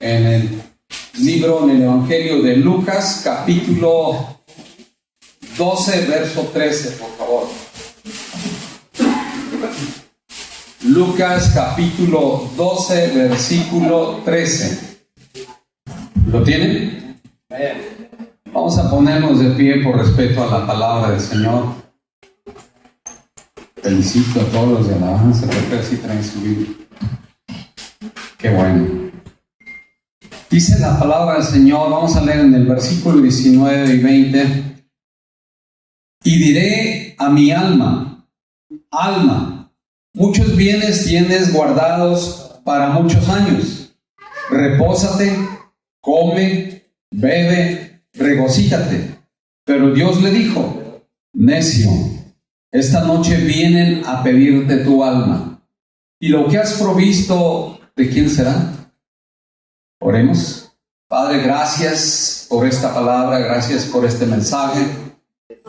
en el Evangelio de Lucas, capítulo 12, verso 13, por favor. Lucas, capítulo 12, versículo 13. ¿Lo tienen? Vamos a ponernos de pie por respeto a la palabra del Señor. Felicito a todos los de alabanza, porque así traen su Biblia. Qué bueno. Dice la palabra del Señor, vamos a leer en el versículo 19 y 20. Y diré a mi alma, alma, muchos bienes tienes guardados para muchos años. Repósate, come, bebe, regocíjate. Pero Dios le dijo, necio, esta noche vienen a pedirte tu alma. ¿Y lo que has provisto, de quién será? Oremos. Padre, gracias por esta palabra, gracias por este mensaje.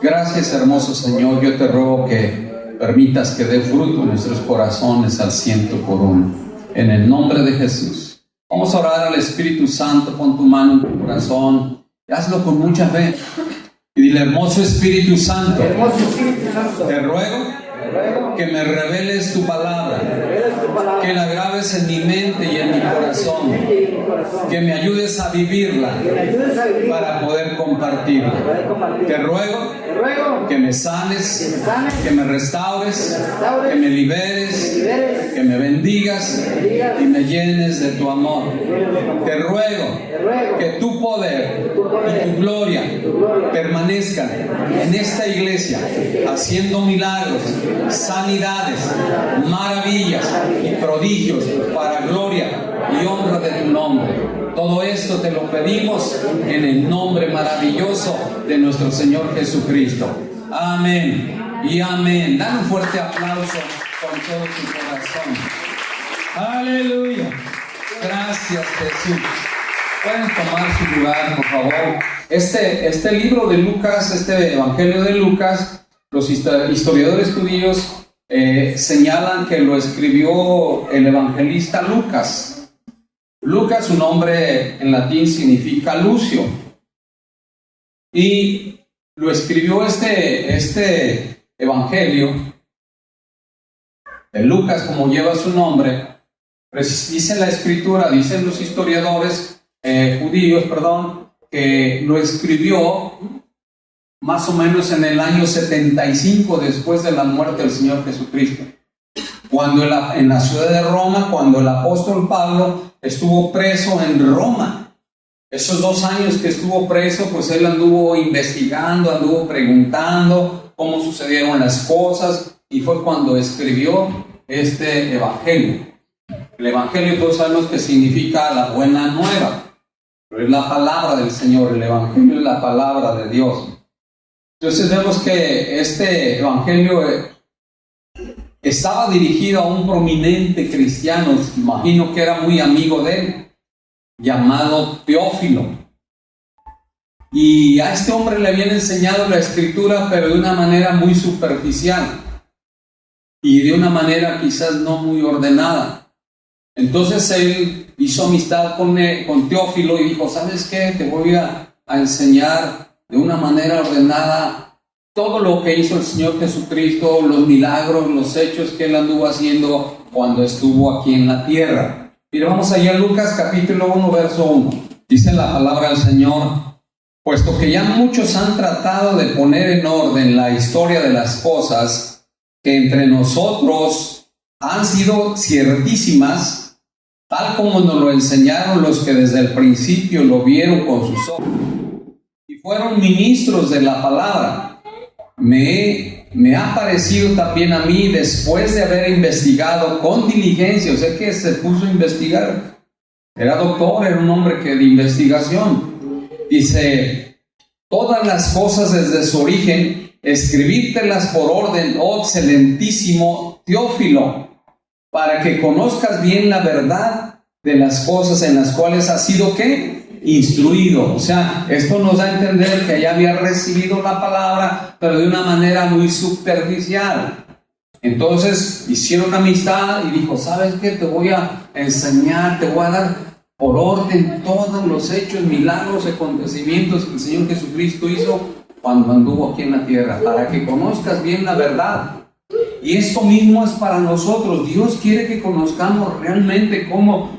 Gracias, hermoso Señor. Yo te ruego que permitas que dé fruto en nuestros corazones al 100%. En el nombre de Jesús. Vamos a orar al Espíritu Santo. Pon tu mano en tu corazón y hazlo con mucha fe. Y dile, hermoso Espíritu Santo, te ruego que me reveles tu palabra, que la grabes en mi mente y en mi corazón, que me ayudes a vivirla para poder compartirla. Te ruego que me sanes, que me restaures, que me liberes, que me bendigas y me llenes de tu amor. Te ruego que tu poder y tu gloria permanezcan en esta iglesia, haciendo milagros, sanidades, maravillas y prodigios para gloria y honra de tu nombre. Todo esto te lo pedimos en el nombre maravilloso de nuestro Señor Jesucristo. Amén y amén. Dan un fuerte aplauso con todo tu corazón. Aleluya. Gracias, Jesús. Pueden tomar su lugar, por favor. Este libro de Lucas, este Evangelio de Lucas, los historiadores judíos señalan que lo escribió el evangelista Lucas. Lucas, su nombre en latín significa Lucio. Y lo escribió este Evangelio de Lucas, como lleva su nombre. Dice la Escritura, dicen los historiadores judíos, que lo escribió más o menos en el año 75 después de la muerte del Señor Jesucristo. Cuando en la ciudad de Roma, cuando el apóstol Pablo estuvo preso en Roma. Esos 2 años que estuvo preso, pues él anduvo investigando, anduvo preguntando cómo sucedieron las cosas, y fue cuando escribió este Evangelio. El Evangelio todos sabemos que significa la buena nueva, pero es la palabra del Señor. El Evangelio es la palabra de Dios. Entonces vemos que este Evangelio estaba dirigido a un prominente cristiano, imagino que era muy amigo de él, llamado Teófilo. Y a este hombre le habían enseñado la Escritura, pero de una manera muy superficial y de una manera quizás no muy ordenada. Entonces él hizo amistad con Teófilo y dijo, ¿sabes qué? Te voy a enseñar de una manera ordenada todo lo que hizo el Señor Jesucristo, los milagros, los hechos que él anduvo haciendo cuando estuvo aquí en la tierra. Mira, vamos allá a Lucas capítulo 1, verso 1. Dice la palabra del Señor, puesto que ya muchos han tratado de poner en orden la historia de las cosas que entre nosotros han sido ciertísimas, tal como nos lo enseñaron los que desde el principio lo vieron con sus ojos y fueron ministros de la palabra, me ha parecido también a mí, después de haber investigado con diligencia, o sea que se puso a investigar, era doctor, era un hombre de investigación. Dice, todas las cosas desde su origen, escribírtelas por orden, oh excelentísimo Teófilo, para que conozcas bien la verdad de las cosas en las cuales has sido, ¿qué? Instruido. O sea, esto nos da a entender que ya había recibido la palabra, pero de una manera muy superficial. Entonces hicieron amistad y dijo, ¿sabes qué? Te voy a enseñar, te voy a dar por orden todos los hechos, milagros, acontecimientos que el Señor Jesucristo hizo cuando anduvo aquí en la tierra, para que conozcas bien la verdad. Y esto mismo es para nosotros. Dios quiere que conozcamos realmente cómo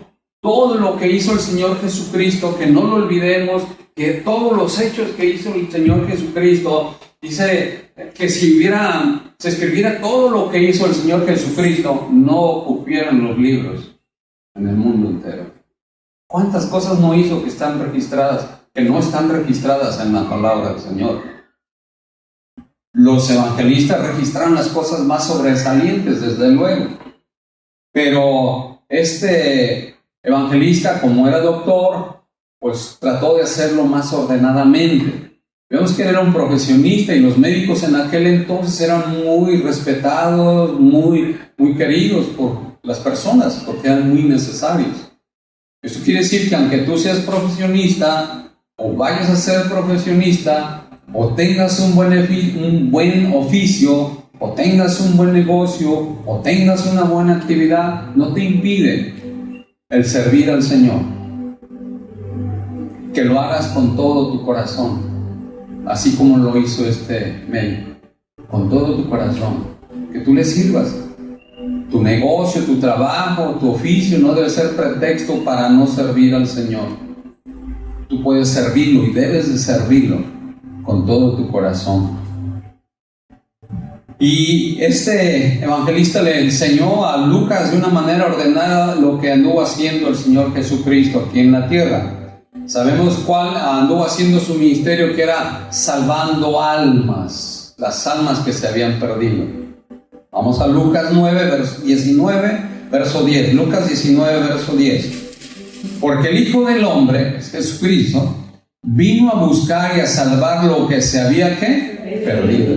todo lo que hizo el Señor Jesucristo, que no lo olvidemos, que todos los hechos que hizo el Señor Jesucristo, dice que si se escribiera todo lo que hizo el Señor Jesucristo, no ocupieran los libros en el mundo entero. ¿Cuántas cosas no hizo que están registradas, que no están registradas en la palabra del Señor? Los evangelistas registraron las cosas más sobresalientes, desde luego. Pero este evangelista, como era doctor, pues trató de hacerlo más ordenadamente. Vemos que era un profesionista y los médicos en aquel entonces eran muy respetados, muy queridos por las personas, porque eran muy necesarios. Eso quiere decir que aunque tú seas profesionista o vayas a ser profesionista, o tengas un buen oficio, o tengas un buen negocio, o tengas una buena actividad, no te impide el servir al Señor. Que lo hagas con todo tu corazón, así como lo hizo este médico, con todo tu corazón, que tú le sirvas. Tu negocio, tu trabajo, tu oficio no debe ser pretexto para no servir al Señor. Tú puedes servirlo y debes de servirlo con todo tu corazón. Y este evangelista le enseñó a Lucas de una manera ordenada lo que anduvo haciendo el Señor Jesucristo aquí en la tierra. Sabemos cuál anduvo haciendo su ministerio, que era salvando almas, las almas que se habían perdido. Vamos a Lucas 9, verso 19, verso 10. Lucas 19, verso 10. Porque el Hijo del Hombre, Jesucristo, vino a buscar y a salvar lo que se había perdido.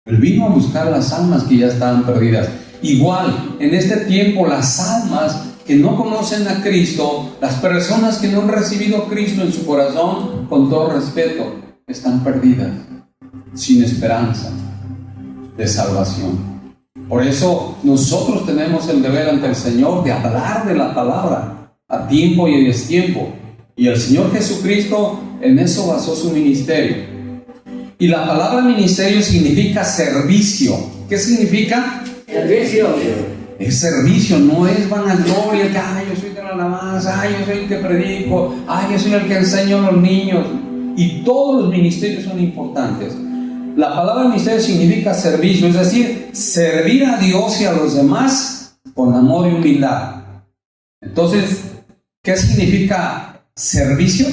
Él vino a buscar las almas que ya estaban perdidas. Igual, en este tiempo, las almas que no conocen a Cristo, las personas que no han recibido a Cristo en su corazón, con todo respeto, están perdidas, sin esperanza de salvación. Por eso nosotros tenemos el deber ante el Señor de hablar de la palabra a tiempo y a destiempo. Y el Señor Jesucristo en eso basó su ministerio. Y la palabra ministerio significa servicio. ¿Qué significa? Servicio. Es servicio, no es vanagloria, que yo soy de la alabanza, yo soy el que predico, yo soy el que enseño a los niños. Y todos los ministerios son importantes. La palabra ministerio significa servicio, es decir, servir a Dios y a los demás con amor y humildad. Entonces, ¿qué significa servicio?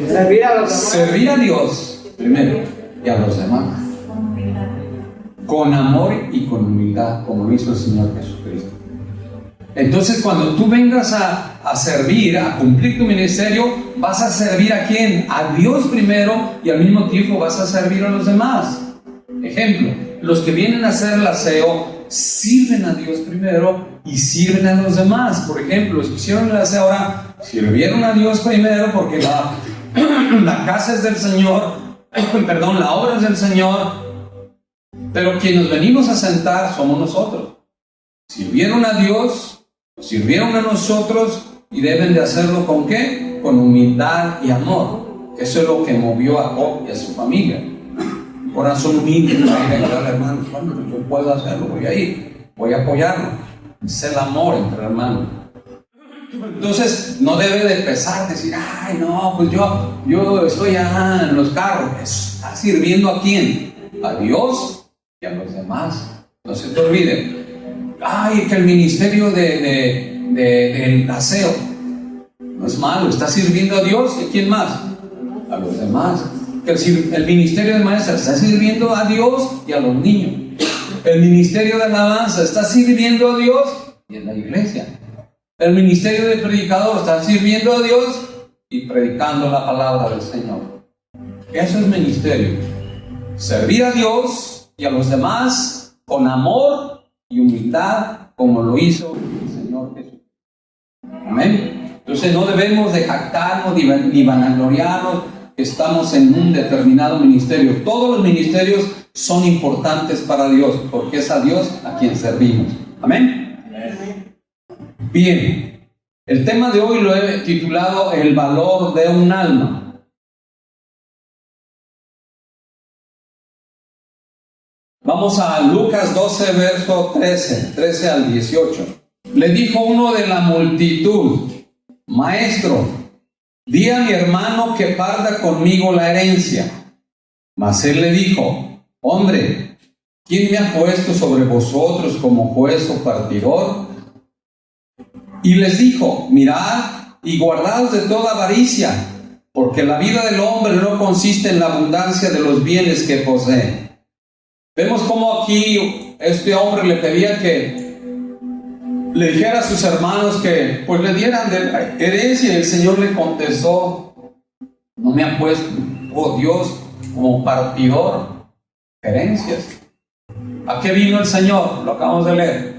Servir a los demás. Servir a Dios primero y a los demás con amor y con humildad, como lo hizo el Señor Jesucristo. Entonces, cuando tú vengas a servir, a cumplir tu ministerio, vas a servir ¿a quién? A Dios primero, y al mismo tiempo vas a servir a los demás. Ejemplo, los que vienen a hacer el aseo sirven a Dios primero y sirven a los demás. Por ejemplo, los que hicieron el aseo ahora sirvieron a Dios primero, porque la casa es del Señor, la obra es del Señor, pero quienes venimos a sentar somos nosotros. Sirvieron a Dios, sirvieron a nosotros, y deben de hacerlo ¿con qué? Con humildad y amor. Eso es lo que movió a Job y a su familia. Corazón humilde, para ir a ayudar a hermanos. Bueno, yo puedo hacerlo, voy a ir, voy a apoyarlo. Es el amor entre hermanos. Entonces no debe de pesar decir, no, pues yo estoy en los carros. ¿Está sirviendo a quién? A Dios y a los demás. No se te olvide. Que el ministerio del aseo no es malo, está sirviendo a Dios. ¿Y a quién más? A los demás. Que el ministerio de maestra está sirviendo a Dios y a los niños. El ministerio de alabanza está sirviendo a Dios y a la iglesia. El ministerio de predicador está sirviendo a Dios y predicando la palabra del Señor. Eso es ministerio. Servir a Dios y a los demás con amor y humildad, como lo hizo el Señor Jesús. Amén. Entonces no debemos de jactarnos ni vanagloriarnos que estamos en un determinado ministerio. Todos los ministerios son importantes para Dios, porque es a Dios a quien servimos. Amén. Bien, El tema de hoy lo he titulado El valor de un alma. Vamos a Lucas 12, verso 13 al 18. Le dijo uno de la multitud: Maestro, di a mi hermano que parta conmigo la herencia. Mas él le dijo: Hombre, ¿quién me ha puesto sobre vosotros como juez o partidor? Y les dijo: Mirad y guardaos de toda avaricia, porque la vida del hombre no consiste en la abundancia de los bienes que posee. Vemos cómo aquí este hombre le pedía que le dijera a sus hermanos que pues le dieran de la herencia, y el Señor le contestó: no me ha puesto, oh Dios, como partidor herencias. ¿A qué vino el Señor? Lo acabamos de leer.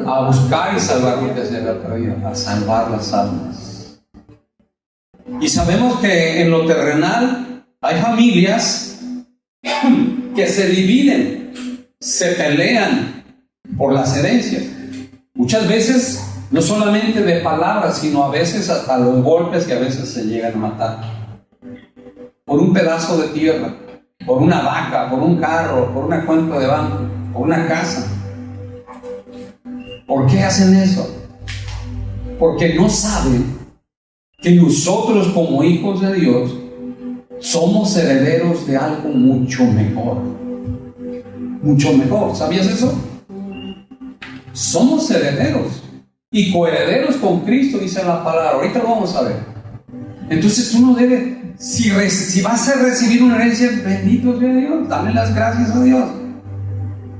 A buscar y salvar lo que se había perdido, a salvar las almas. Y sabemos que en lo terrenal hay familias que se dividen, se pelean por las herencias. Muchas veces, no solamente de palabras, sino a veces hasta los golpes que a veces se llegan a matar. Por un pedazo de tierra, por una vaca, por un carro, por una cuenta de banco, por una casa. ¿Por qué hacen eso? Porque no saben que nosotros como hijos de Dios somos herederos de algo mucho mejor. Mucho mejor. ¿Sabías eso? Somos herederos y coherederos con Cristo, dice la palabra. Ahorita lo vamos a ver. Entonces uno debe, si vas a recibir una herencia, bendito sea Dios, dale las gracias a Dios.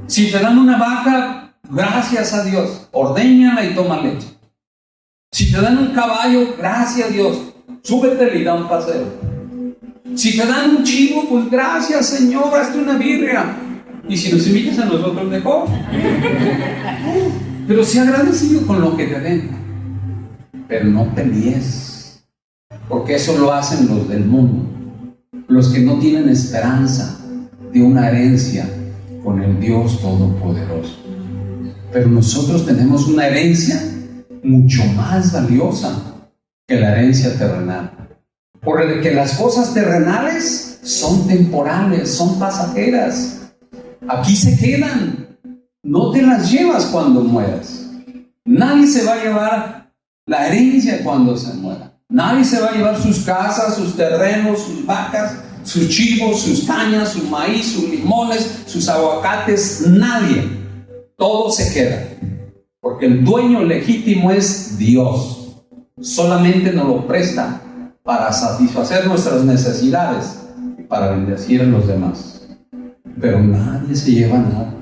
Si te dan una vaca, gracias a Dios, ordéñala y toma leche. Si te dan un caballo, gracias a Dios, súbete y da un paseo. Si te dan un chivo, pues gracias Señor, hazte una birria. Y si nos invitas a nosotros, mejor. Pero sea agradecido con lo que te den. Pero no pelees, porque eso lo hacen los del mundo, los que no tienen esperanza de una herencia con el Dios Todopoderoso. Pero nosotros tenemos una herencia mucho más valiosa que la herencia terrenal. Porque las cosas terrenales son temporales, son pasajeras. Aquí se quedan. No te las llevas cuando mueras. Nadie se va a llevar la herencia cuando se muera. Nadie se va a llevar sus casas, sus terrenos, sus vacas, sus chivos, sus cañas, su maíz, sus limones, sus aguacates. Nadie. Todo se queda, porque el dueño legítimo es Dios. Solamente nos lo presta para satisfacer nuestras necesidades y para bendecir a los demás. Pero nadie se lleva nada.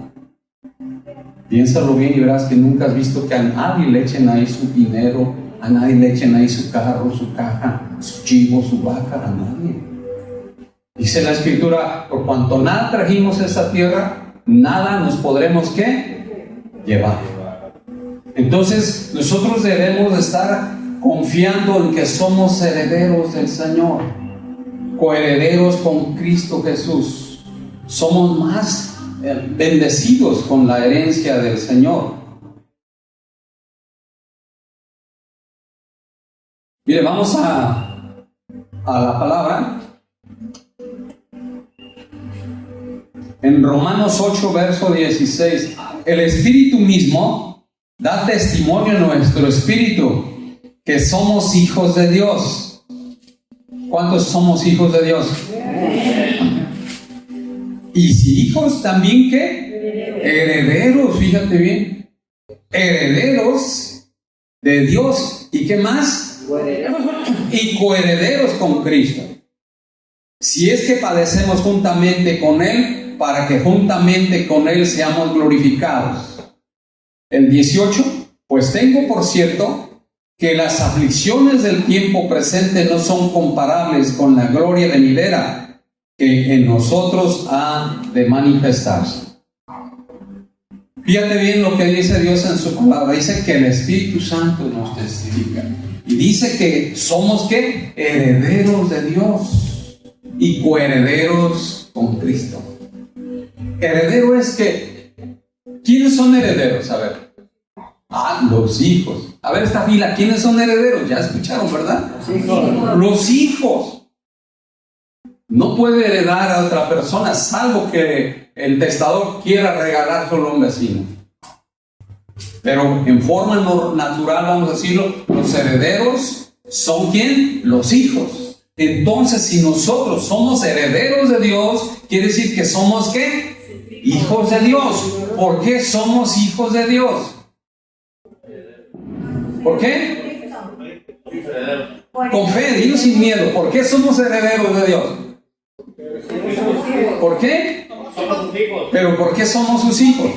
Piénsalo bien y verás que nunca has visto que a nadie le echen ahí su dinero, a nadie le echen ahí su carro, su caja, su chivo, su vaca, a nadie. Dice la Escritura: por cuanto nada trajimos a esta tierra, nada nos podremos, ¿qué? Llevar. Entonces nosotros debemos estar confiando en que somos herederos del Señor, coherederos con Cristo Jesús. Somos más bendecidos con la herencia del Señor. Mire, vamos a la palabra. En Romanos 8, verso 16, el Espíritu mismo da testimonio a nuestro espíritu que somos hijos de Dios. ¿Cuántos somos hijos de Dios? Y si hijos, también ¿qué? Herederos, fíjate bien. Herederos de Dios. ¿Y qué más? Y coherederos con Cristo. Si es que padecemos juntamente con Él, para que juntamente con Él seamos glorificados. El 18, pues tengo por cierto que las aflicciones del tiempo presente no son comparables con la gloria venidera que en nosotros ha de manifestarse. Fíjate bien lo que dice Dios en su palabra. Dice que el Espíritu Santo nos testifica. Y dice que somos, ¿qué? Herederos de Dios y coherederos con Cristo. Heredero es que, ¿quiénes son herederos? A ver, los hijos. A ver esta fila, ¿quiénes son herederos? Ya escucharon, ¿verdad? Sí. Los hijos. No puede heredar a otra persona, salvo que el testador quiera regalárselo a un vecino. Pero en forma natural, vamos a decirlo, los herederos son ¿quién? Los hijos. Entonces, si nosotros somos herederos de Dios, quiere decir que somos ¿qué? Hijos de Dios. ¿Por qué somos hijos de Dios? ¿Por qué? Con fe, digo sin miedo. ¿Por qué somos herederos de Dios? ¿Por qué? ¿Pero por qué somos sus hijos?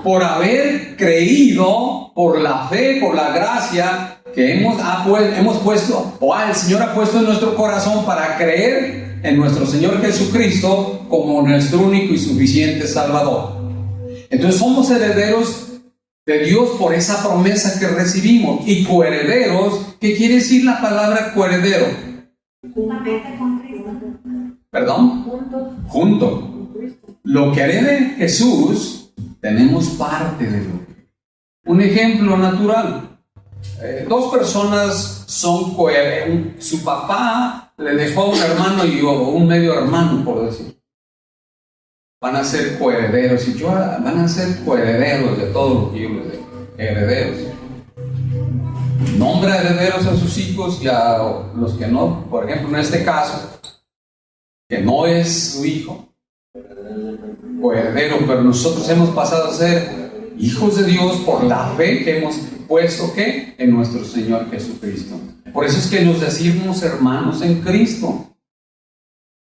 Por haber creído, por la fe, por la gracia que hemos puesto, o el Señor ha puesto en nuestro corazón para creer en nuestro Señor Jesucristo como nuestro único y suficiente Salvador. Entonces somos herederos de Dios por esa promesa que recibimos. Y coherederos, ¿qué quiere decir la palabra coheredero? Juntamente con Cristo. ¿Perdón? Junto. Lo que herede Jesús, tenemos parte de lo. Un ejemplo natural. Dos personas son coherederos. Su papá le dejó a un hermano y un medio hermano, por decir. Van a ser coherederos y van a ser coherederos de todo lo que yo les dejo. Herederos. Nombra herederos a sus hijos y a los que no. Por ejemplo, en este caso, que no es su hijo, coheredero, pero nosotros hemos pasado a ser hijos de Dios por la fe que hemos puesto ¿qué? En nuestro Señor Jesucristo. Por eso es que nos decimos hermanos en Cristo.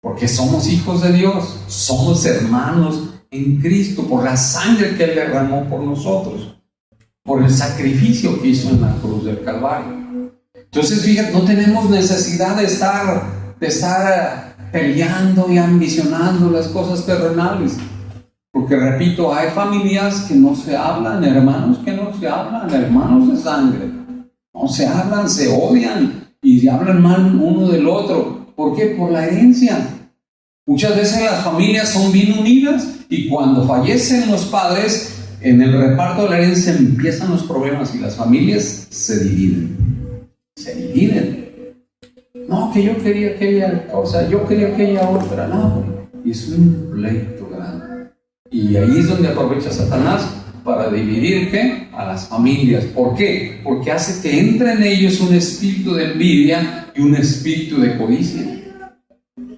Porque somos hijos de Dios, somos hermanos en Cristo, por la sangre que Él derramó por nosotros, por el sacrificio que hizo en la cruz del Calvario. Entonces, fíjate, no tenemos necesidad de estar peleando y ambicionando las cosas terrenales. Porque, repito, hay familias que no se hablan, hermanos que no se hablan, hermanos de sangre. No se hablan, se odian y se hablan mal uno del otro. ¿Por qué? Por la herencia. Muchas veces las familias son bien unidas y cuando fallecen los padres, en el reparto de la herencia empiezan los problemas y las familias se dividen. Se dividen. No, que yo quería aquella cosa, yo quería aquella otra. No, y es un pleito grande. Y ahí es donde aprovecha Satanás para dividir ¿qué? A las familias. ¿Por qué? Porque hace que entre en ellos un espíritu de envidia y un espíritu de codicia.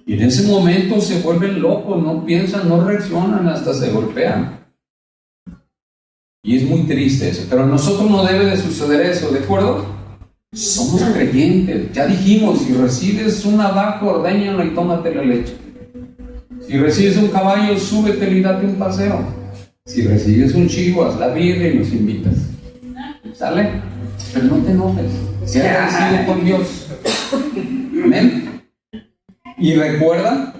Y en ese momento se vuelven locos, no piensan, no reaccionan, hasta se golpean. Y es muy triste eso. Pero a nosotros no debe de suceder eso, ¿de acuerdo? Somos creyentes. Ya dijimos, si recibes una vaca, ordeñala y tómate la leche. Si recibes un caballo, súbete y date un paseo. Si recibes un chivo, haz la birria y nos invitas. ¿Sale? Pero no te enojes. Sea agradecido con Dios. Amén. Y recuerda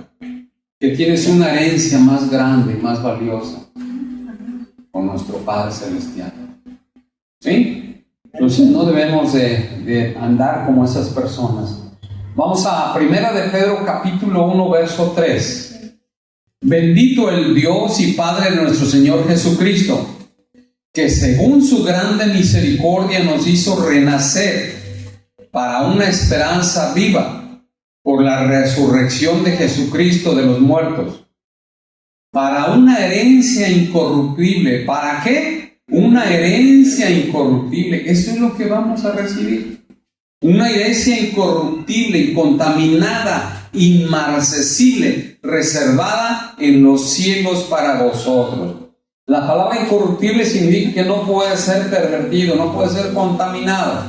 que tienes una herencia más grande, más valiosa con nuestro Padre Celestial. ¿Sí? Entonces no debemos de andar como esas personas. Vamos a 1 de Pedro capítulo 1 verso 3. Bendito el Dios y Padre de nuestro Señor Jesucristo, que según su grande misericordia nos hizo renacer para una esperanza viva por la resurrección de Jesucristo de los muertos, para una herencia incorruptible. ¿Para qué? Una herencia incorruptible. Eso es lo que vamos a recibir. Una herencia incorruptible, incontaminada, inmarcesible, reservada en los cielos para vosotros. La palabra incorruptible significa que no puede ser pervertido, no puede ser contaminado.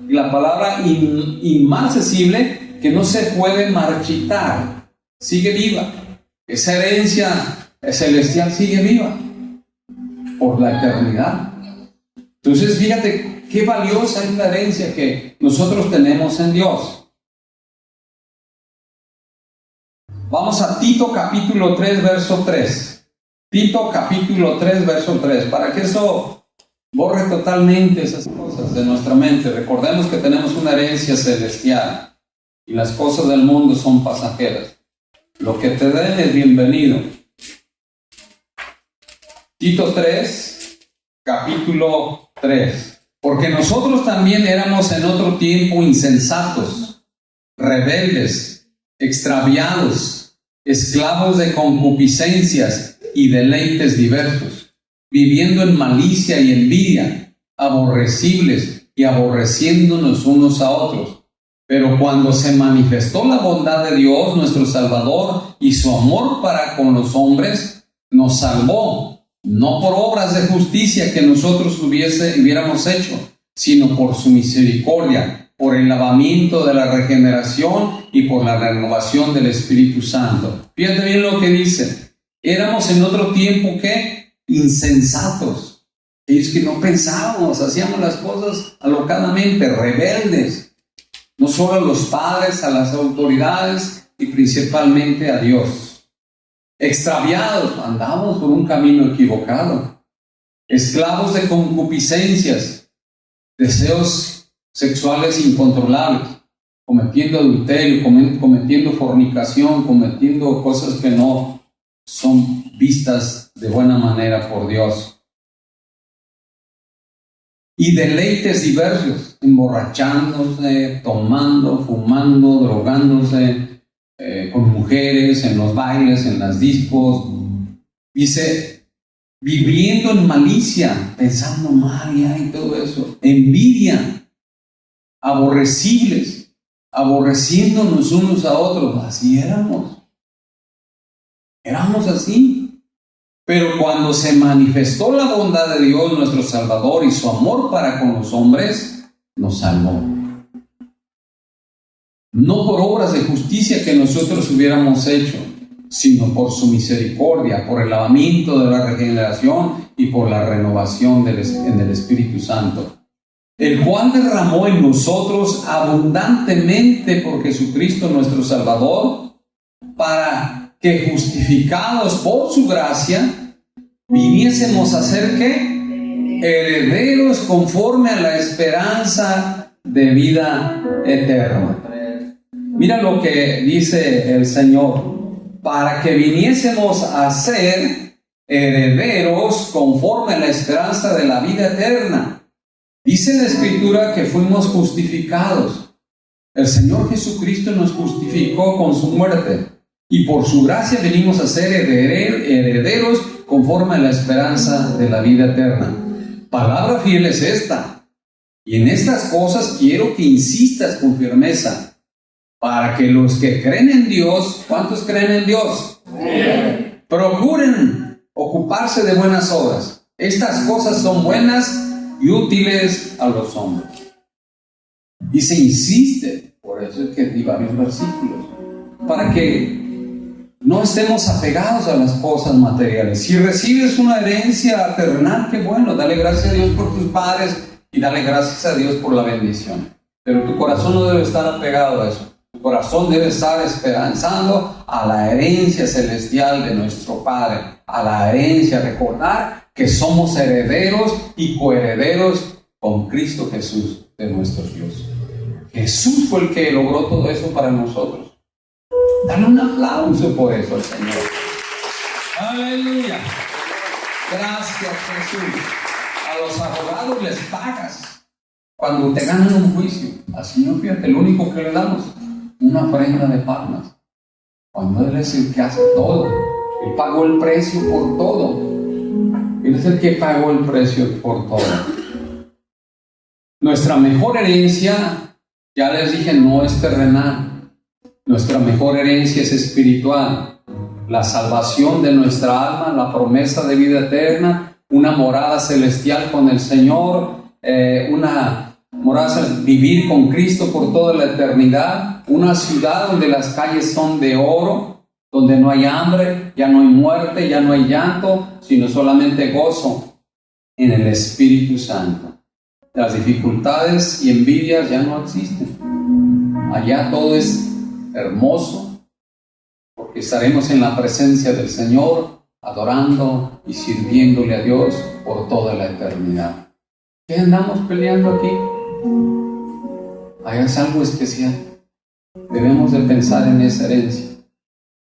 Y la palabra inmarcesible, que no se puede marchitar, sigue viva. Esa herencia celestial sigue viva por la eternidad. Entonces, fíjate qué valiosa es la herencia que nosotros tenemos en Dios. Vamos a Tito capítulo 3, verso 3. Tito capítulo 3, verso 3. Para que eso borre totalmente esas cosas de nuestra mente. Recordemos que tenemos una herencia celestial. Y las cosas del mundo son pasajeras. Lo que te den es bienvenido. Tito 3, capítulo 3. Porque nosotros también éramos en otro tiempo insensatos, rebeldes, extraviados, esclavos de concupiscencias y deleites diversos, viviendo en malicia y envidia, aborrecibles y aborreciéndonos unos a otros. Pero cuando se manifestó la bondad de Dios, nuestro Salvador, y su amor para con los hombres, nos salvó, no por obras de justicia que nosotros hubiéramos hecho, sino por su misericordia, por el lavamiento de la regeneración y por la renovación del Espíritu Santo. Fíjate bien lo que dice. Éramos en otro tiempo, ¿qué? Insensatos. Ellos que no pensábamos, hacíamos las cosas alocadamente, rebeldes. No solo a los padres, a las autoridades y principalmente a Dios. Extraviados, andábamos por un camino equivocado. Esclavos de concupiscencias, deseos sexuales incontrolables, cometiendo adulterio, cometiendo fornicación, cometiendo cosas que no son vistas de buena manera por Dios. Y deleites diversos, emborrachándose, tomando, fumando, drogándose, con mujeres, en los bailes, en las discos. Dice, viviendo en malicia, pensando mal y todo eso, envidia, aborrecibles, aborreciéndonos unos a otros. Así éramos así. Pero cuando se manifestó la bondad de Dios, nuestro Salvador, y su amor para con los hombres, nos salvó. No por obras de justicia que nosotros hubiéramos hecho, sino por su misericordia, por el lavamiento de la regeneración y por la renovación en el Espíritu Santo, el cual derramó en nosotros abundantemente por Jesucristo nuestro Salvador, para que justificados por su gracia, viniésemos a ser ¿qué? Herederos conforme a la esperanza de vida eterna. Mira lo que dice el Señor, para que viniésemos a ser herederos conforme a la esperanza de la vida eterna. Dice la Escritura que fuimos justificados. El Señor Jesucristo nos justificó con su muerte, y por su gracia venimos a ser herederos conforme a la esperanza de la vida eterna. Palabra fiel es esta, y en estas cosas quiero que insistas con firmeza, para que los que creen en Dios, ¿cuántos creen en Dios? Bien. Procuren ocuparse de buenas obras. Estas cosas son buenas y útiles a los hombres. Y se insiste, por eso es que di varios versículos, para que no estemos apegados a las cosas materiales. Si recibes una herencia terrenal, qué bueno, dale gracias a Dios por tus padres y dale gracias a Dios por la bendición. Pero tu corazón no debe estar apegado a eso. Tu corazón debe estar esperanzando a la herencia celestial de nuestro Padre, a la herencia, recordar que somos herederos y coherederos con Cristo Jesús de nuestro Dios. Jesús fue el que logró todo eso para nosotros. Dale un aplauso por eso al Señor. Aleluya. Gracias, Jesús. A los abogados les pagas cuando te ganan un juicio. Al Señor, fíjate, lo único que le damos, una ofrenda de palmas. Cuando Él es el que hace todo. Él pagó el precio por todo. Él es el que pagó el precio por todo. Nuestra mejor herencia, ya les dije, no es terrenal. Nuestra mejor herencia es espiritual. La salvación de nuestra alma, la promesa de vida eterna, una morada celestial con el Señor, una morada, vivir con Cristo por toda la eternidad, una ciudad donde las calles son de oro, donde no hay hambre, ya no hay muerte, ya no hay llanto, sino solamente gozo en el Espíritu Santo. Las dificultades y envidias ya no existen. Allá todo es hermoso, porque estaremos en la presencia del Señor, adorando y sirviéndole a Dios por toda la eternidad. ¿Qué andamos peleando aquí? Hay algo especial. Debemos de pensar en esa herencia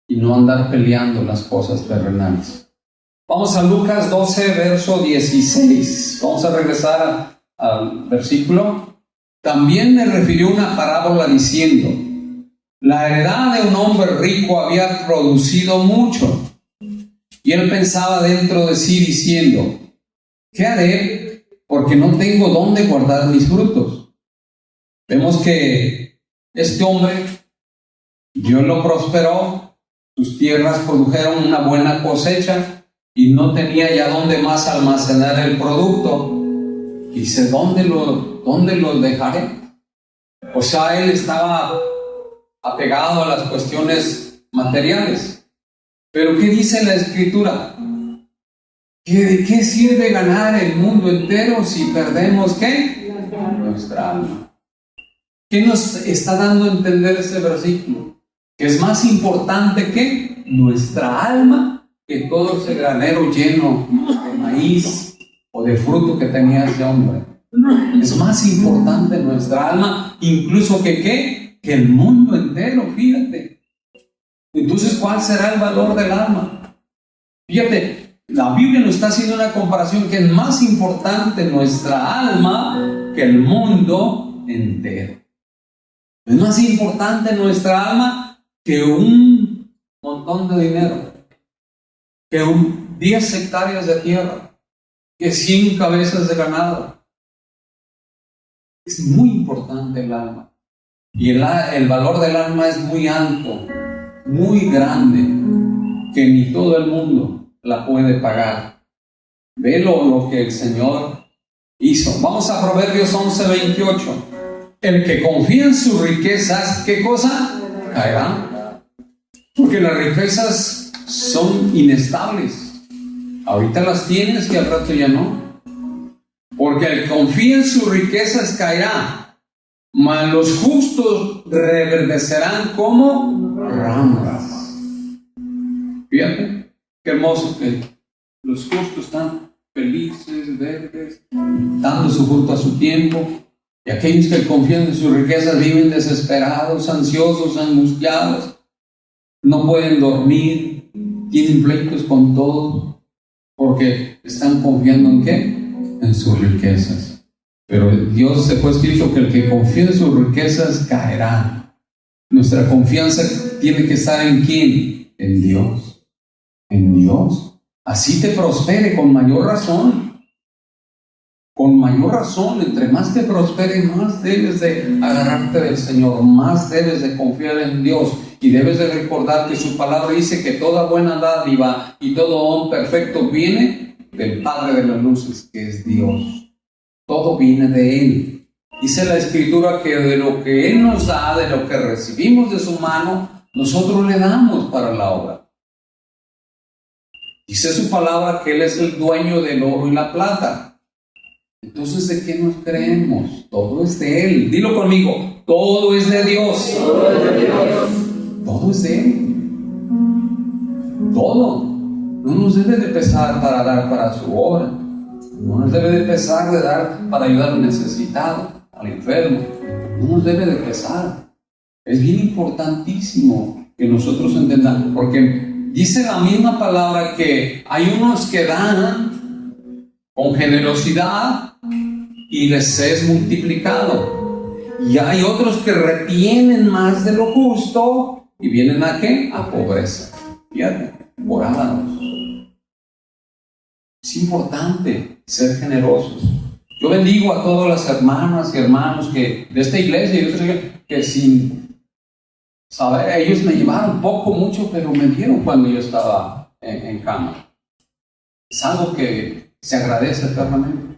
y no andar peleando las cosas terrenales. Vamos a Lucas 12, verso 16. Vamos a regresar al versículo, también me refirió una parábola diciendo: la heredad de un hombre rico había producido mucho, y él pensaba dentro de sí diciendo: ¿qué haré? Porque no tengo dónde guardar mis frutos. Vemos que este hombre, Dios lo prosperó, sus tierras produjeron una buena cosecha y no tenía ya dónde más almacenar el producto. Dice: ¿dónde lo dejaré? O sea, él estaba apegado a las cuestiones materiales. Pero ¿qué dice la Escritura? ¿Que de qué sirve ganar el mundo entero si perdemos ¿qué? Nuestra alma. ¿Qué nos está dando a entender ese versículo? Que es más importante que nuestra alma que todo ese granero lleno de maíz o de fruto que tenía ese hombre. Es más importante nuestra alma incluso que ¿qué? Que el mundo entero, fíjate. Entonces, ¿cuál será el valor del alma? Fíjate, la Biblia nos está haciendo una comparación que es más importante nuestra alma que el mundo entero. Es más importante nuestra alma que un montón de dinero, que 10 hectáreas de tierra, que 100 cabezas de ganado. Es muy importante el alma. Y el valor del alma es muy alto, muy grande, que ni todo el mundo la puede pagar. Ve lo que el Señor hizo. Vamos a Proverbios 11:28. El que confía en sus riquezas, ¿qué cosa? Caerá. Porque las riquezas son inestables. Ahorita las tienes y al rato ya no. Porque el que confía en sus riquezas caerá, mas los justos reverdecerán como ramas. Fíjate, qué hermoso que los justos están felices, verdes, dando su fruto a su tiempo. Y aquellos que confían en sus riquezas viven desesperados, ansiosos, angustiados, no pueden dormir, tienen pleitos con todo, porque están confiando ¿en qué? En sus riquezas. Pero Dios se fue escrito que el que confía en sus riquezas caerá. Nuestra confianza tiene que estar ¿en quién? En Dios. En Dios. Así te prospere con mayor razón. Con mayor razón, entre más te prospere, más debes de agarrarte del Señor, más debes de confiar en Dios y debes de recordar que su palabra dice que toda buena dádiva y todo don perfecto viene del Padre de las luces, que es Dios. Todo viene de Él. Dice la Escritura que de lo que Él nos da, de lo que recibimos de su mano, nosotros le damos para la obra. Dice su palabra que Él es el dueño del oro y la plata. Entonces, ¿de qué nos creemos? Todo es de Él. Dilo conmigo, todo es de Dios. Todo es de Dios. Todo es de Él. Todo. No nos debe de pesar para dar para su obra. No nos debe de pesar de dar para ayudar al necesitado, al enfermo. No nos debe de pesar. Es bien importantísimo que nosotros entendamos, porque dice la misma palabra que hay unos que dan con generosidad y les es multiplicado, y hay otros que retienen más de lo justo y vienen ¿a qué? A pobreza. Fíjate, por ávaros. Es importante ser generosos. Yo bendigo a todas las hermanas y hermanos que de esta iglesia y de otra iglesia, que sin saber, ellos me llevaron poco, mucho, pero me dieron cuando yo estaba en cama. Es algo que se agradece eternamente.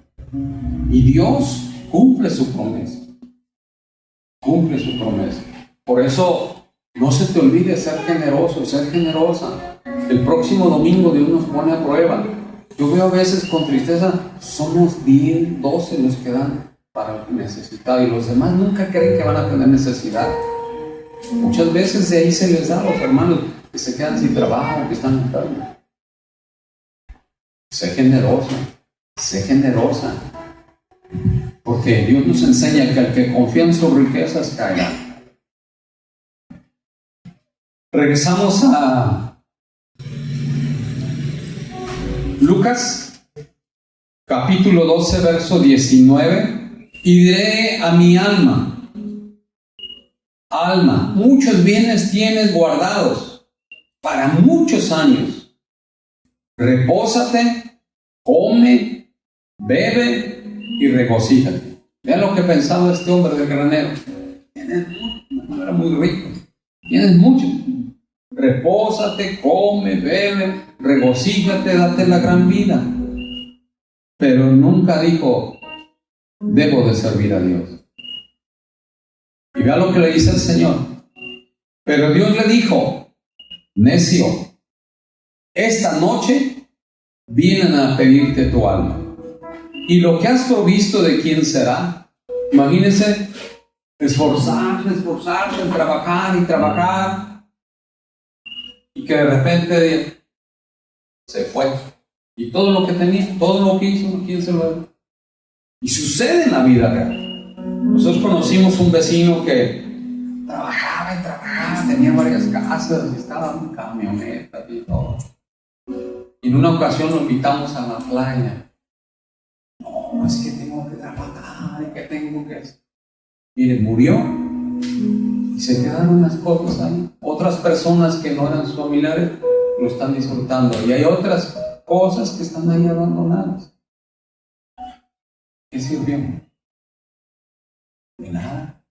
Y Dios cumple su promesa. Cumple su promesa. Por eso, no se te olvide ser generoso, ser generosa. El próximo domingo Dios nos pone a prueba. Yo veo a veces con tristeza, somos 10, 12 los que dan para el necesitado y los demás nunca creen que van a tener necesidad. Muchas veces de ahí se les da a los hermanos que se quedan sin trabajo, que están enfermos. Sé generoso, sé generosa. Porque Dios nos enseña que el que confía en sus riquezas caerá. Regresamos a Lucas capítulo 12, verso 19, y diré a mi alma, alma, muchos bienes tienes guardados para muchos años. Repósate, come, bebe y regocíjate. Vean lo que pensaba este hombre del granero. Tienes mucho, era muy rico. Tienes mucho. Repósate, come, bebe, regocíjate, date la gran vida. Pero nunca dijo, debo de servir a Dios. Y vea lo que le dice el Señor. Pero Dios le dijo, necio, esta noche vienen a pedirte tu alma. Y lo que has provisto, ¿de quién será? Imagínense, esforzarse en trabajar y trabajar. Y que de repente se fue. Y todo lo que tenía, todo lo que hizo, ¿quién se lo dio? Y sucede en la vida real. Nosotros conocimos un vecino que trabajaba y trabajaba, tenía varias casas, y estaba en camioneta y todo. Y en una ocasión lo invitamos a la playa. No, es que tengo que trabajar y que tengo que hacer. Mire, murió y se quedaron las cosas ahí. Otras personas que no eran sus familiares lo están disfrutando. Y hay otras cosas que están ahí abandonadas. ¿Qué sirvió? De nada.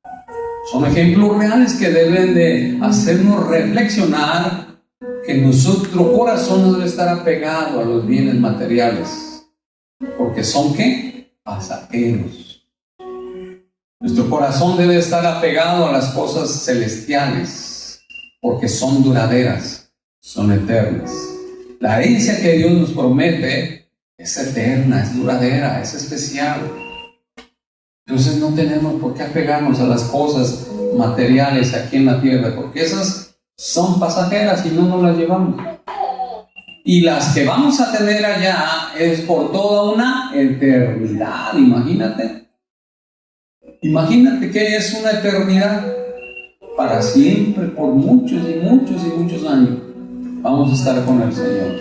Son ejemplos reales que deben de hacernos reflexionar que nuestro corazón no debe estar apegado a los bienes materiales. Porque son, ¿qué? Pasajeros. Nuestro corazón debe estar apegado a las cosas celestiales, porque son duraderas, son eternas. La herencia que Dios nos promete es eterna, es duradera, es especial. Entonces no tenemos por qué apegarnos a las cosas materiales aquí en la tierra, porque esas son pasajeras y no nos las llevamos. Y las que vamos a tener allá es por toda una eternidad, imagínate. Imagínate que es una eternidad para siempre, por muchos y muchos y muchos años. Vamos a estar con el Señor.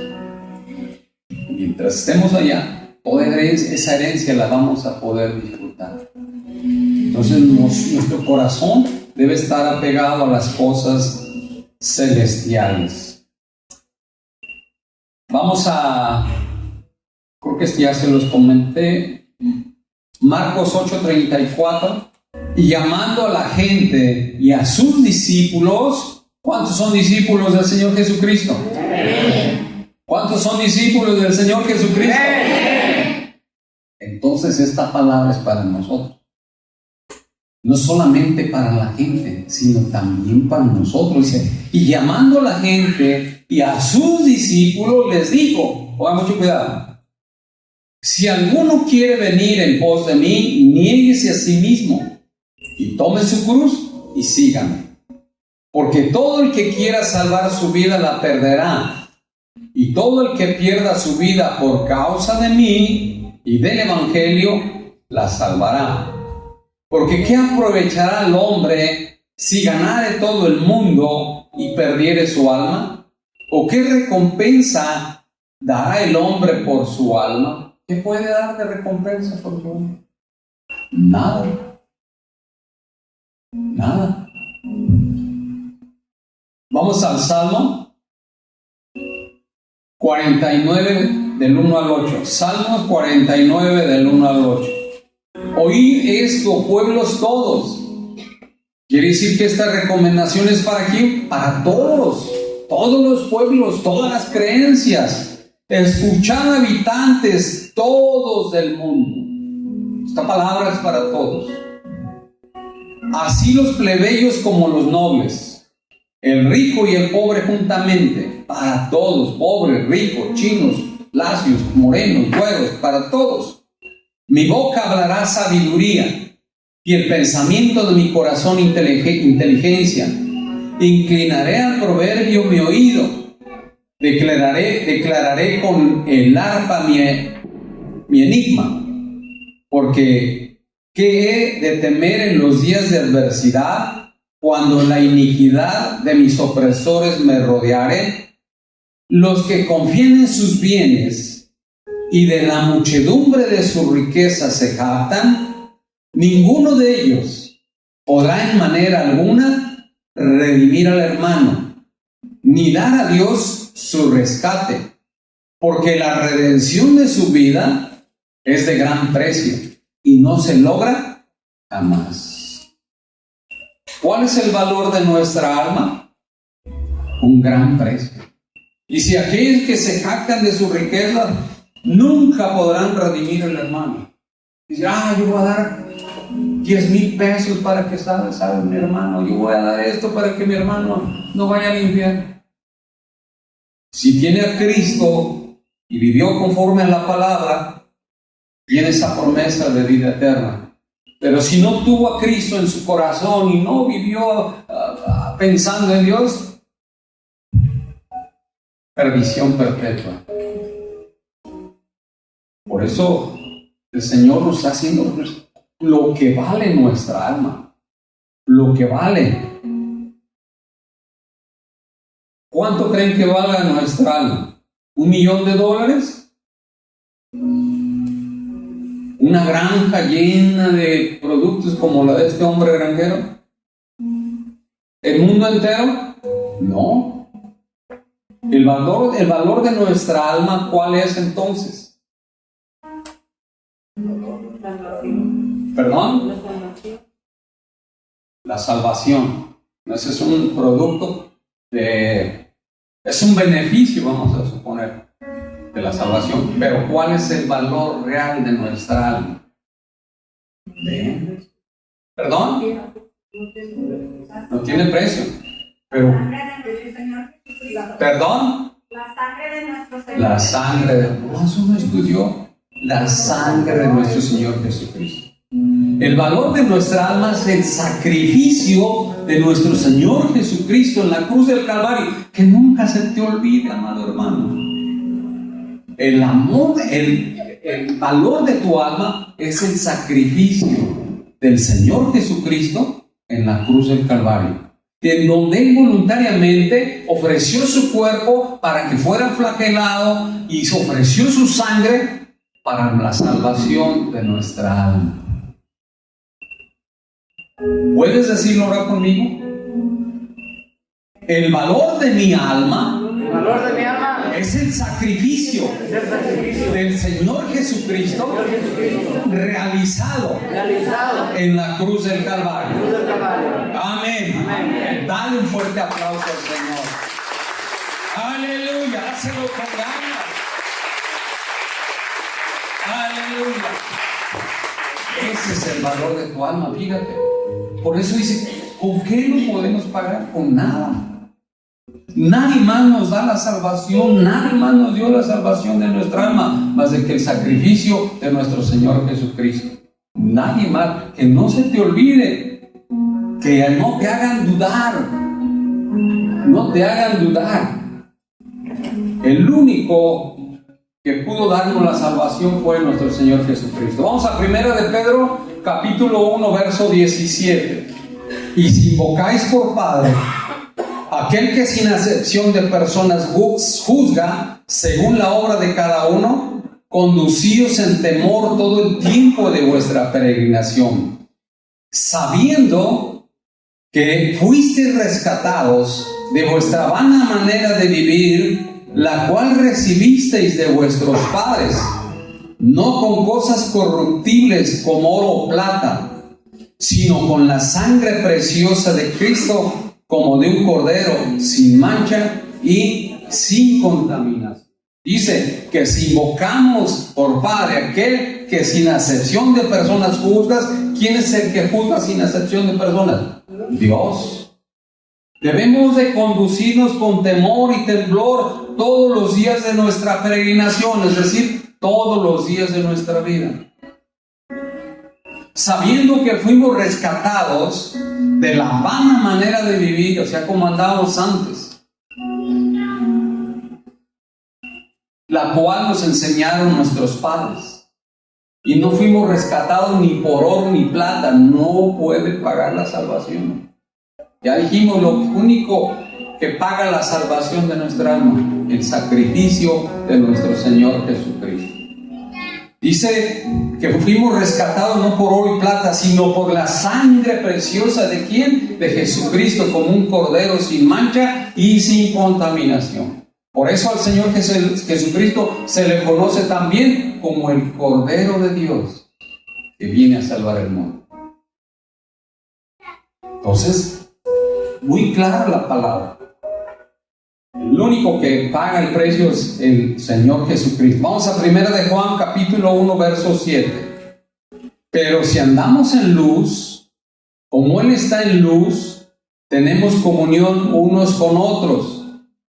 Mientras estemos allá, toda esa herencia la vamos a poder disfrutar. Entonces nuestro corazón debe estar apegado a las cosas celestiales. Vamos a, creo que ya se los comenté, Marcos 8:34, y llamando a la gente y a sus discípulos. ¿Cuántos son discípulos del Señor Jesucristo? ¿Cuántos son discípulos del Señor Jesucristo? Entonces esta palabra es para nosotros. No solamente para la gente, sino también para nosotros. Y llamando a la gente y a sus discípulos les dijo, pongan mucho cuidado, si alguno quiere venir en pos de mí, niéguese a sí mismo y tome su cruz y sígame. Porque todo el que quiera salvar su vida la perderá, y todo el que pierda su vida por causa de mí y del Evangelio la salvará. Porque ¿qué aprovechará el hombre si ganare todo el mundo y perdiere su alma? ¿O qué recompensa dará el hombre por su alma? ¿Qué puede dar de recompensa por su alma? Nada. Nada. Vamos al Salmo 49 del 1 al 8. Salmos 49 del 1 al 8. Oíd esto, pueblos todos. Quiere decir que esta recomendación es para quién? Para todos los pueblos, todas las creencias. Escuchad, habitantes todos del mundo. Esta palabra es para todos. Así los plebeyos como los nobles, el rico y el pobre juntamente, para todos, pobres, ricos, chinos, lacios, morenos, güeros, para todos. Mi boca hablará sabiduría y el pensamiento de mi corazón inteligencia. Inclinaré al proverbio mi oído. Declararé con el arpa mi enigma. Porque ¿qué he de temer en los días de adversidad, cuando la iniquidad de mis opresores me rodeare? Los que confían en sus bienes y de la muchedumbre de sus riquezas se jactan, ninguno de ellos podrá en manera alguna redimir al hermano, ni dar a Dios su rescate, porque la redención de su vida es de gran precio y no se logra jamás. ¿Cuál es el valor de nuestra alma? Un gran precio. Y si aquellos que se jactan de su riqueza nunca podrán redimir al hermano. Dice, yo voy a dar 10,000 pesos para que sabe mi hermano, yo voy a dar esto para que mi hermano no vaya al infierno. Si tiene a Cristo y vivió conforme a la palabra, tiene esa promesa de vida eterna. Pero si no tuvo a Cristo en su corazón y no vivió pensando en Dios, perdición perpetua. Por eso el Señor nos está haciendo lo que vale nuestra alma, lo que vale. ¿Cuánto creen que valga nuestra alma? $1,000,000. ¿Una granja llena de productos como la de este hombre granjero? ¿El mundo entero? No. El valor de nuestra alma, ¿cuál es entonces? ¿Perdón? La salvación. Ese es un producto es un beneficio, vamos a suponer, de la salvación. Pero ¿cuál es el valor real de nuestra alma? ¿Perdón? No tiene precio. Pero, ¿perdón? La sangre de nuestro Señor. La sangre de... ¿Eso no estudió? La sangre de nuestro Señor Jesucristo. El valor de nuestra alma es el sacrificio de nuestro Señor Jesucristo en la cruz del Calvario. Que nunca se te olvide, amado hermano. El amor, el valor de tu alma es el sacrificio del Señor Jesucristo en la cruz del Calvario, en donde Él voluntariamente ofreció su cuerpo para que fuera flagelado y ofreció su sangre para la salvación de nuestra alma. ¿Puedes decirlo ahora conmigo? El valor de mi alma, es el sacrificio del Señor Jesucristo realizado en la cruz del Calvario. Amén. Dale un fuerte aplauso al Señor. Aleluya. Hácelo con ganas. Aleluya. Ese es el valor de tu alma, fíjate. Por eso dice, ¿con qué lo podemos pagar? Con nada. Nadie más nos da la salvación, nadie más nos dio la salvación de nuestra alma, más de que el sacrificio de nuestro Señor Jesucristo. Nadie más. Que no se te olvide, que no te hagan dudar, no te hagan dudar. El único que pudo darnos la salvación fue nuestro Señor Jesucristo. Vamos a 1 de Pedro, capítulo 1, verso 17. Y si invocáis por Padre aquel que sin acepción de personas juzga según la obra de cada uno, conducíos en temor todo el tiempo de vuestra peregrinación, sabiendo que fuisteis rescatados de vuestra vana manera de vivir, la cual recibisteis de vuestros padres, no con cosas corruptibles como oro o plata, sino con la sangre preciosa de Cristo, como de un cordero sin mancha y sin contaminación. Dice que si invocamos por Padre aquel que sin acepción de personas juzga, ¿quién es el que juzga sin acepción de personas? Dios. Debemos de conducirnos con temor y temblor todos los días de nuestra peregrinación, es decir, todos los días de nuestra vida, sabiendo que fuimos rescatados de la vana manera de vivir, o sea, como andábamos antes, la cual nos enseñaron nuestros padres, y no fuimos rescatados ni por oro ni plata. No puede pagar la salvación. Ya dijimos, lo único que paga la salvación de nuestra alma, el sacrificio de nuestro Señor Jesucristo. Dice que fuimos rescatados no por oro y plata, sino por la sangre preciosa ¿de quién? De Jesucristo, como un cordero sin mancha y sin contaminación. Por eso al Señor Jesucristo se le conoce también como el Cordero de Dios, que viene a salvar el mundo. Entonces, muy clara la palabra. El único que paga el precio es el Señor Jesucristo. Vamos a 1 de Juan, capítulo 1, verso 7. Pero si andamos en luz, como Él está en luz, tenemos comunión unos con otros.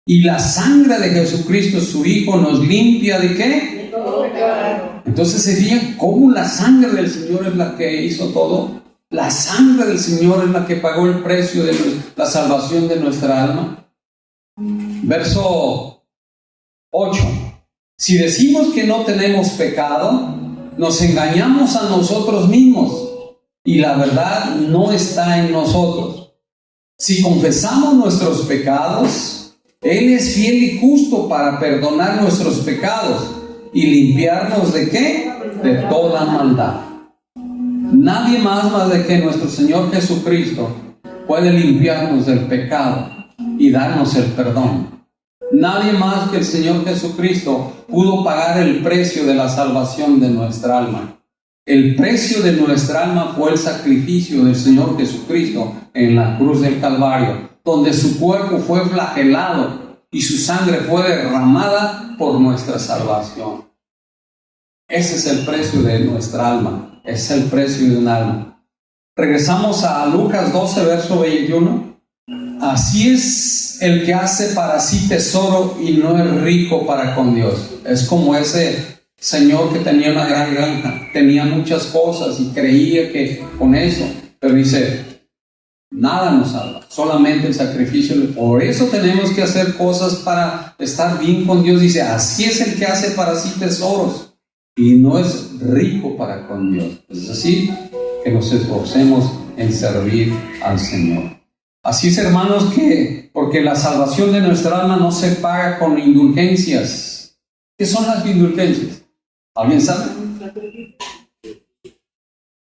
Y la sangre de Jesucristo, su Hijo, nos limpia ¿de qué? De todo pecado. Entonces se fijan cómo la sangre del Señor es la que hizo todo. La sangre del Señor es la que pagó el precio de la salvación de nuestra alma. Verso 8. Si decimos que no tenemos pecado, nos engañamos a nosotros mismos y la verdad no está en nosotros. Si confesamos nuestros pecados, Él es fiel y justo para perdonar nuestros pecados y limpiarnos ¿de qué? De toda maldad. Nadie más de que nuestro Señor Jesucristo puede limpiarnos del pecado y darnos el perdón. Nadie más que el Señor Jesucristo pudo pagar el precio de la salvación de nuestra alma. El precio de nuestra alma fue el sacrificio del Señor Jesucristo en la cruz del Calvario, donde su cuerpo fue flagelado y su sangre fue derramada por nuestra salvación. Ese es el precio de nuestra alma, es el precio de un alma. Regresamos a Lucas 12, verso 21. Así es el que hace para sí tesoro y no es rico para con Dios. Es como ese señor que tenía una gran granja, tenía muchas cosas y creía que con eso, pero dice, nada nos salva, solamente el sacrificio. Por eso tenemos que hacer cosas para estar bien con Dios. Dice, así es el que hace para sí tesoros y no es rico para con Dios. Es así que nos esforcemos en servir al Señor. Así es, hermanos, que porque la salvación de nuestra alma no se paga con indulgencias. ¿Qué son las indulgencias? ¿Alguien sabe?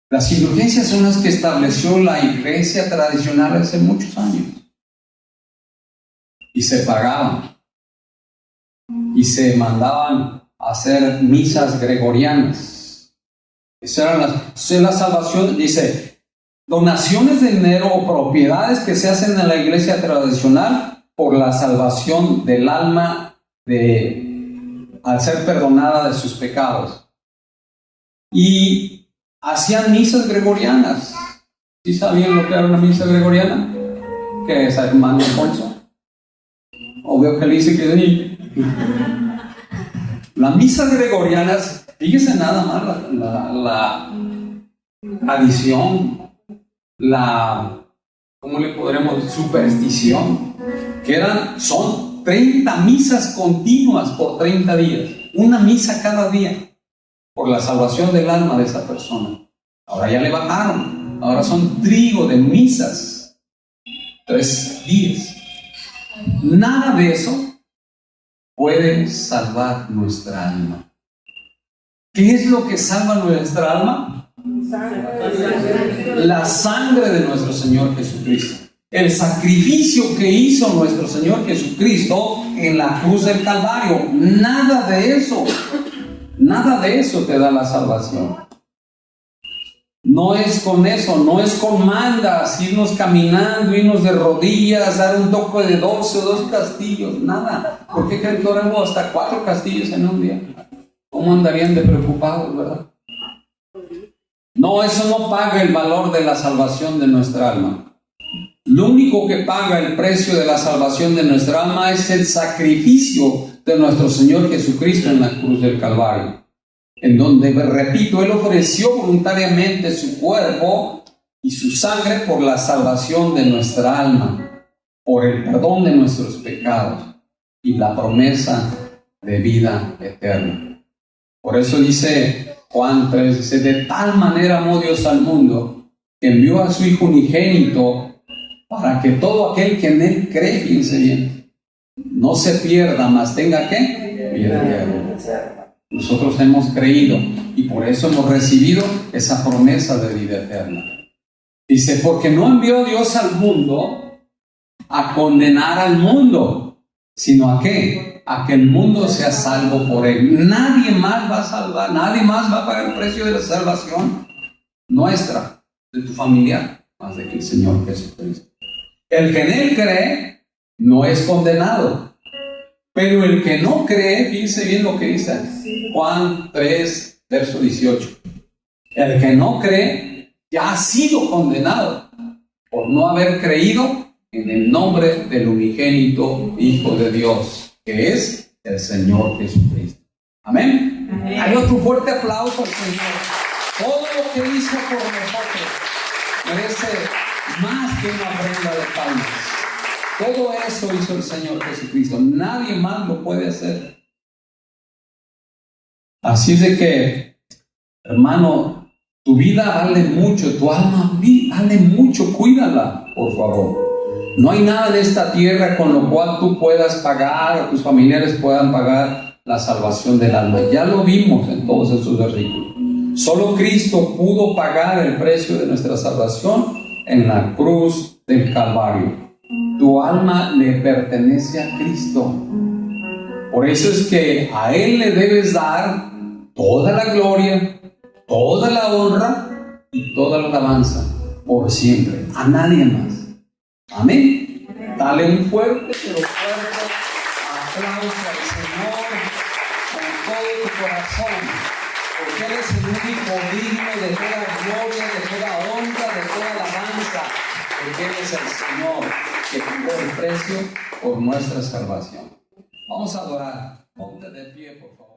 Las indulgencias son las que estableció la iglesia tradicional hace muchos años. Y se pagaban. Y se mandaban a hacer misas gregorianas. Esa era la salvación, dice, donaciones de dinero o propiedades que se hacen en la iglesia tradicional por la salvación del alma al ser perdonada de sus pecados. Y hacían misas gregorianas. ¿Sí sabían lo que era una misa gregoriana? ¿Qué es, hermano Alfonso? O veo que le dice que sí. Las misas gregorianas, fíjese nada más la tradición, ¿cómo le podremos decir? Superstición, que son 30 misas continuas por 30 días, una misa cada día, por la salvación del alma de esa persona. Ahora ya le bajaron, ahora son trigo de misas, 3 días. Nada de eso puede salvar nuestra alma. ¿Qué es lo que salva nuestra alma? La sangre de nuestro Señor Jesucristo. El sacrificio que hizo nuestro Señor Jesucristo en la cruz del Calvario. Nada de eso te da la salvación. No es con eso, no es con mandas, irnos caminando, irnos de rodillas, dar un toque de 12 o 2 castillos, nada. ¿Por qué creen que oramos hasta 4 castillos en un día? ¿Cómo andarían de preocupados, verdad? No, eso no paga el valor de la salvación de nuestra alma. Lo único que paga el precio de la salvación de nuestra alma es el sacrificio de nuestro Señor Jesucristo en la cruz del Calvario, en donde, repito, Él ofreció voluntariamente su cuerpo y su sangre por la salvación de nuestra alma, por el perdón de nuestros pecados y la promesa de vida eterna. Por eso dice Juan 3, dice, de tal manera amó Dios al mundo, que envió a su Hijo unigénito, para que todo aquel que en Él cree, piense bien, no se pierda, mas tenga ¿qué? Vida eterna. Nosotros hemos creído y por eso hemos recibido esa promesa de vida eterna. Dice, porque no envió Dios al mundo a condenar al mundo, sino ¿a qué? A que el mundo sea salvo por él. Nadie más va a salvar, nadie más va a pagar el precio de la salvación nuestra, de tu familia, más de que el Señor Jesucristo. El que en él cree no es condenado, pero el que no cree, fíjense bien lo que dice Juan 3, verso 18. El que no cree ya ha sido condenado por no haber creído en el nombre del unigénito Hijo de Dios, que es el Señor Jesucristo. Amén. Hay otro fuerte aplauso al Señor. Todo lo que hizo por nosotros merece más que una ofrenda de palmas. Todo eso hizo el Señor Jesucristo. Nadie más lo puede hacer. Así es de que, hermano, tu vida vale mucho, tu alma vale mucho, cuídala, por favor. No hay nada en esta tierra con lo cual tú puedas pagar o tus familiares puedan pagar la salvación del alma. Ya lo vimos en todos estos versículos. Solo Cristo pudo pagar el precio de nuestra salvación en la cruz del Calvario. Tu alma le pertenece a Cristo. Por eso es que a Él le debes dar toda la gloria, toda la honra y toda la alabanza por siempre. A nadie más. Amén. Dale un fuerte, pero fuerte aplauso al Señor con todo tu corazón, porque Él es el único digno de toda gloria, de toda honra, de toda alabanza, porque Él es el Señor que pagó el precio por nuestra salvación. Vamos a adorar. Ponte de pie, por favor.